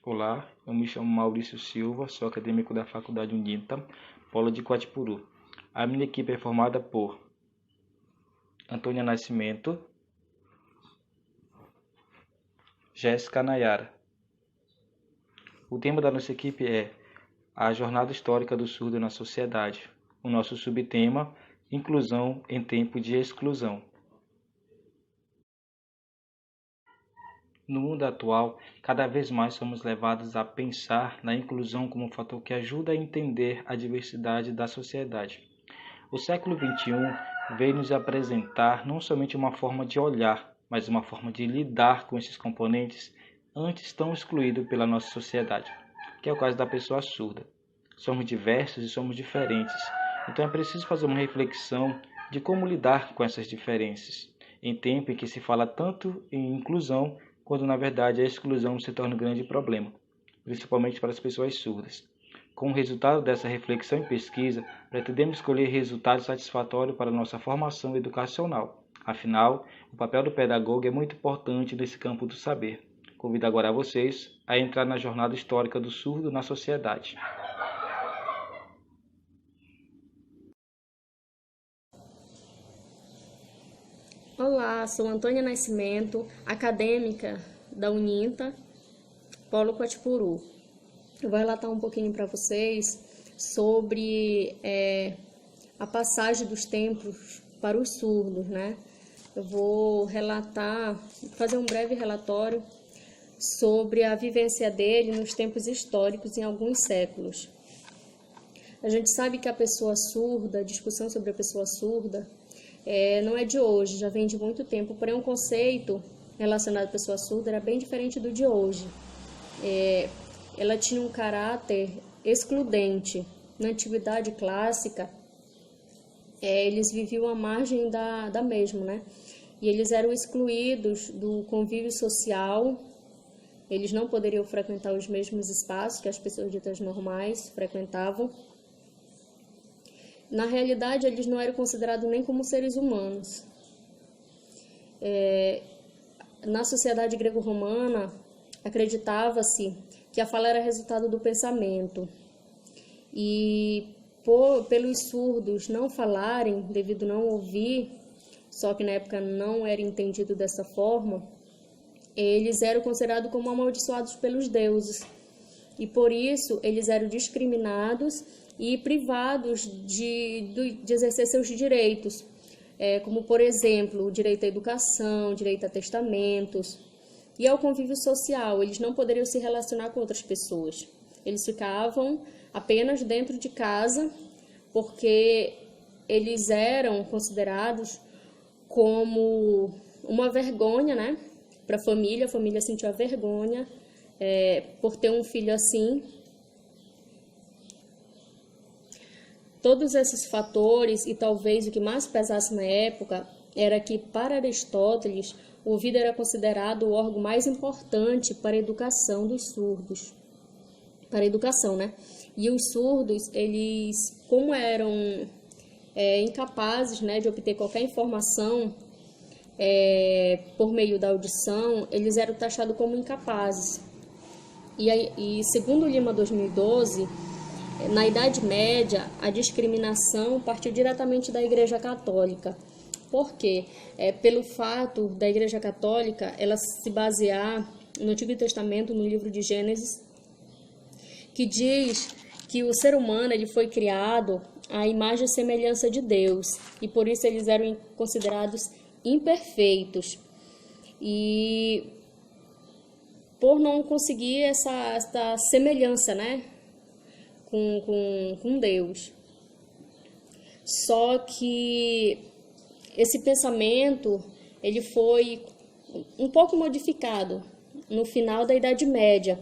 Olá, eu me chamo Maurício Silva, sou acadêmico da Faculdade UNITA, Polo de Coatipuru. A minha equipe é formada por Antônia Nascimento, Jéssica Nayara. O tema da nossa equipe é a jornada histórica do surdo na sociedade. O nosso subtema, inclusão em tempo de exclusão. No mundo atual, cada vez mais somos levados a pensar na inclusão como um fator que ajuda a entender a diversidade da sociedade. O século XXI veio nos apresentar não somente uma forma de olhar, mas uma forma de lidar com esses componentes antes tão excluídos pela nossa sociedade, que é o caso da pessoa surda. Somos diversos e somos diferentes, então é preciso fazer uma reflexão de como lidar com essas diferenças, em tempo em que se fala tanto em inclusão, quando na verdade a exclusão se torna um grande problema, principalmente para as pessoas surdas. Com o resultado dessa reflexão e pesquisa, pretendemos escolher resultados satisfatórios para nossa formação educacional. Afinal, o papel do pedagogo é muito importante nesse campo do saber. Convido agora a vocês a entrar na jornada histórica do surdo na sociedade. Olá, sou Antônia Nascimento, acadêmica da UNITA, Polo Coatipuru. Eu vou relatar um pouquinho para vocês sobre a passagem dos tempos para os surdos, né? Eu vou fazer um breve relatório sobre a vivência dele nos tempos históricos em alguns séculos. A gente sabe que a pessoa surda, a discussão sobre a pessoa surda, não é de hoje, já vem de muito tempo, porém um conceito relacionado à pessoa surda era bem diferente do de hoje. Ela tinha um caráter excludente. Na antiguidade clássica, eles viviam à margem da mesma, né? E eles eram excluídos do convívio social, eles não poderiam frequentar os mesmos espaços que as pessoas ditas normais frequentavam. Na realidade, eles não eram considerados nem como seres humanos. Na sociedade grego-romana, acreditava-se que a fala era resultado do pensamento. E pelos surdos não falarem, devido não ouvir, só que na época não era entendido dessa forma, eles eram considerados como amaldiçoados pelos deuses. E por isso eles eram discriminados e privados de exercer seus direitos, como, por exemplo, o direito à educação, o direito a testamentos e ao convívio social. Eles não poderiam se relacionar com outras pessoas. Eles ficavam apenas dentro de casa, porque eles eram considerados como uma vergonha, né, para a família sentia vergonha por ter um filho assim. Todos esses fatores, e talvez o que mais pesasse na época, era que, para Aristóteles, o ouvido era considerado o órgão mais importante para a educação dos surdos. Para a educação, né? E os surdos, eles, como eram incapazes, né, de obter qualquer informação por meio da audição, eles eram taxados como incapazes. E segundo o Lima 2012, na Idade Média, a discriminação partiu diretamente da Igreja Católica. Por quê? Pelo fato da Igreja Católica ela se basear no Antigo Testamento, no livro de Gênesis, que diz que o ser humano ele foi criado à imagem e semelhança de Deus, e por isso eles eram considerados imperfeitos. E por não conseguir essa semelhança, né, com Deus. Só que esse pensamento ele foi um pouco modificado no final da Idade Média.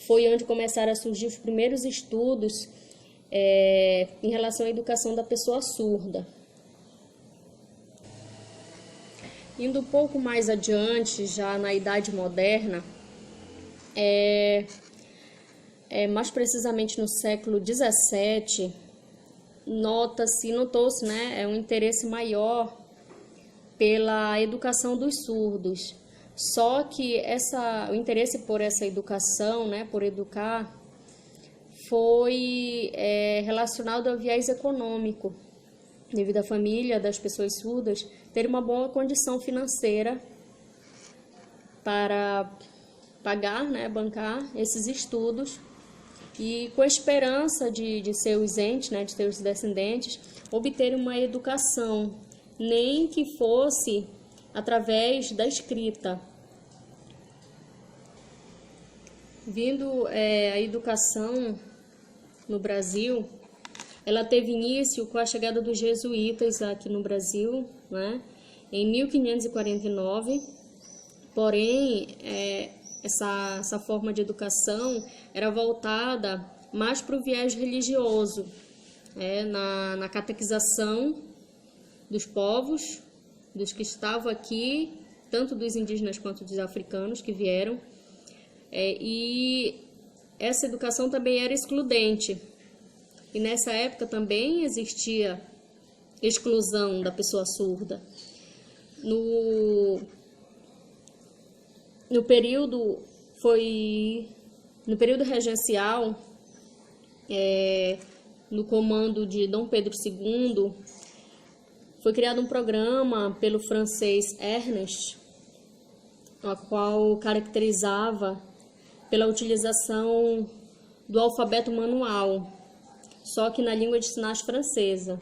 Foi onde começaram a surgir os primeiros estudos em relação à educação da pessoa surda. Indo um pouco mais adiante, já na Idade Moderna, mais precisamente no século XVII, notou-se, né, um interesse maior pela educação dos surdos. Só que o interesse por essa educação, né, por educar, foi relacionado ao viés econômico, devido à família das pessoas surdas ter uma boa condição financeira para pagar, né, bancar esses estudos e com a esperança de seus entes, né, de seus descendentes, obter uma educação, nem que fosse através da escrita. Vindo a educação no Brasil, ela teve início com a chegada dos jesuítas aqui no Brasil, né, em 1549, porém, essa forma de educação era voltada mais para o viés religioso, na catequização dos povos, dos que estavam aqui, tanto dos indígenas quanto dos africanos que vieram, e essa educação também era excludente. E nessa época também existia exclusão da pessoa surda. No período regencial, no comando de Dom Pedro II, foi criado um programa pelo francês Ernest, a qual caracterizava pela utilização do alfabeto manual, só que na língua de sinais francesa.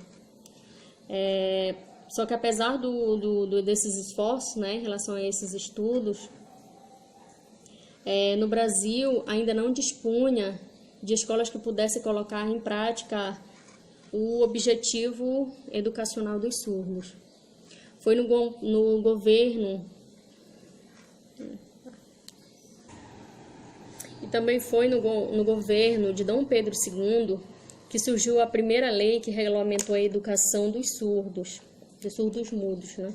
Só que apesar desses esforços, né, em relação a esses estudos, no Brasil ainda não dispunha de escolas que pudessem colocar em prática o objetivo educacional dos surdos. Foi no governo, e também foi no governo de Dom Pedro II que surgiu a primeira lei que regulamentou a educação dos surdos mudos, né?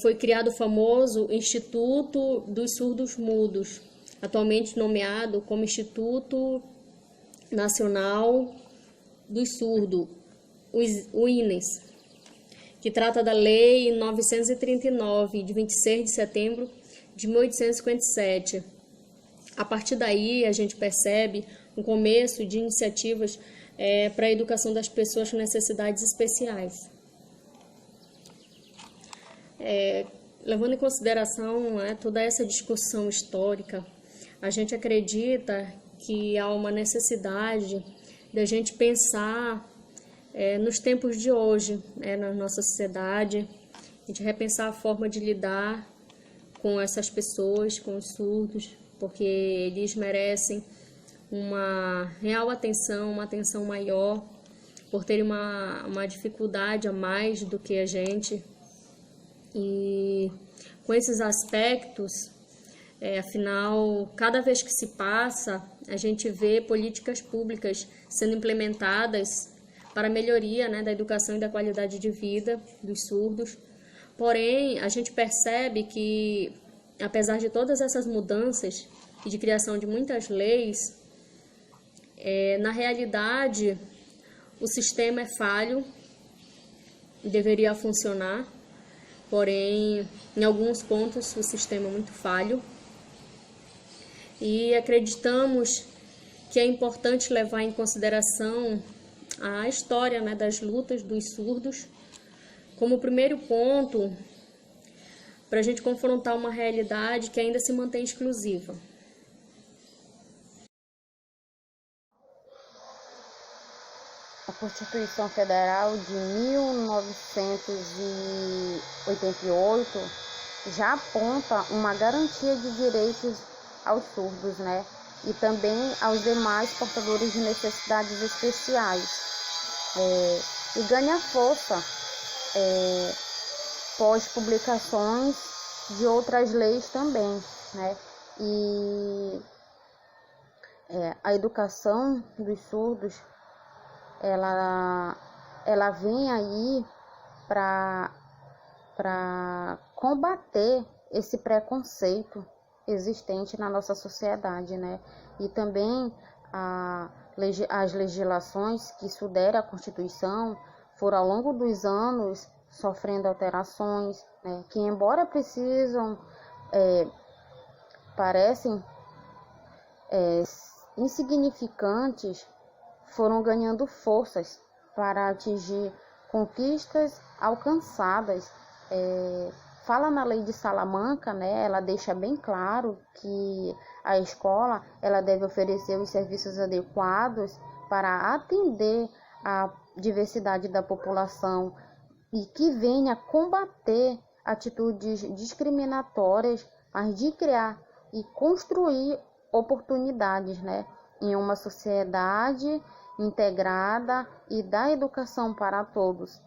Foi criado o famoso Instituto dos Surdos Mudos, atualmente nomeado como Instituto Nacional dos Surdos, o INES, que trata da Lei 939, de 26 de setembro de 1857. A partir daí, a gente percebe um começo de iniciativas para a educação das pessoas com necessidades especiais. Levando em consideração toda essa discussão histórica, a gente acredita que há uma necessidade da gente pensar nos tempos de hoje, na nossa sociedade, a gente repensar a forma de lidar com essas pessoas, com os surdos, porque eles merecem uma real atenção, uma atenção maior, por terem uma dificuldade a mais do que a gente. E com esses aspectos, afinal, cada vez que se passa, a gente vê políticas públicas sendo implementadas para a melhoria, da educação e da qualidade de vida dos surdos. Porém, a gente percebe que, apesar de todas essas mudanças e de criação de muitas leis, na realidade, o sistema é falho, deveria funcionar, porém, em alguns pontos, o sistema é muito falho. E acreditamos que é importante levar em consideração a história das lutas dos surdos como primeiro ponto para a gente confrontar uma realidade que ainda se mantém exclusiva. A Constituição Federal de 1988 já aponta uma garantia de direitos aos surdos, e também aos demais portadores de necessidades especiais. E ganha força pós-publicações de outras leis também, E a educação dos surdos, ela vem aí para combater esse preconceito existente na nossa sociedade, E também as legislações que suderam a Constituição foram, ao longo dos anos, sofrendo alterações, né, que embora parecem insignificantes, foram ganhando forças para atingir conquistas alcançadas. Fala na lei de Salamanca, né, ela deixa bem claro que a escola ela deve oferecer os serviços adequados para atender a diversidade da população e que venha combater atitudes discriminatórias, mas de criar e construir oportunidades, né, em uma sociedade integrada e da educação para todos.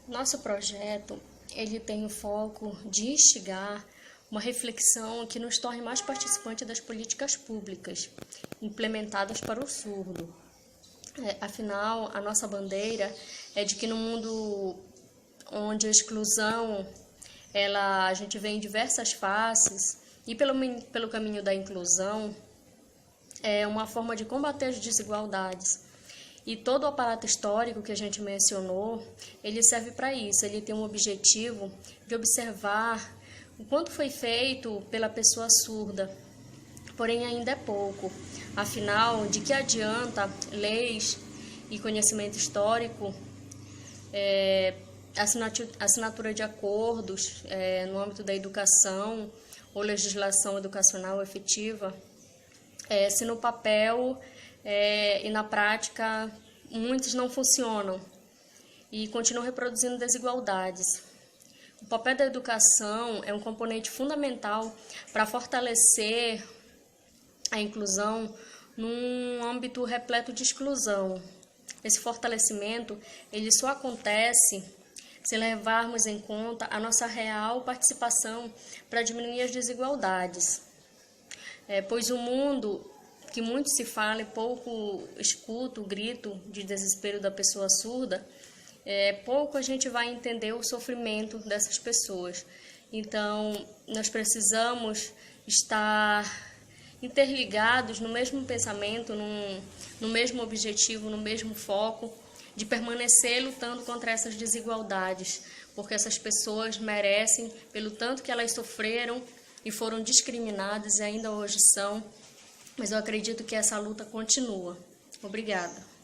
Nosso projeto, ele tem o foco de instigar uma reflexão que nos torne mais participantes das políticas públicas implementadas para o surdo. Afinal, a nossa bandeira é de que no mundo onde a exclusão, a gente vê em diversas faces, e pelo caminho da inclusão, é uma forma de combater as desigualdades. E todo o aparato histórico que a gente mencionou, ele serve para isso, ele tem um objetivo de observar o quanto foi feito pela pessoa surda, porém ainda é pouco. Afinal, de que adianta leis e conhecimento histórico, assinatura de acordos no âmbito da educação ou legislação educacional efetiva, se no papel e na prática muitos não funcionam e continuam reproduzindo desigualdades. O papel da educação é um componente fundamental para fortalecer a inclusão num âmbito repleto de exclusão. Esse fortalecimento ele só acontece se levarmos em conta a nossa real participação para diminuir as desigualdades. Pois o mundo que muito se fala e pouco escuta o grito de desespero da pessoa surda, pouco a gente vai entender o sofrimento dessas pessoas. Então, nós precisamos estar interligados no mesmo pensamento, no mesmo objetivo, no mesmo foco, de permanecer lutando contra essas desigualdades, porque essas pessoas merecem, pelo tanto que elas sofreram e foram discriminadas e ainda hoje são, mas eu acredito que essa luta continua. Obrigada.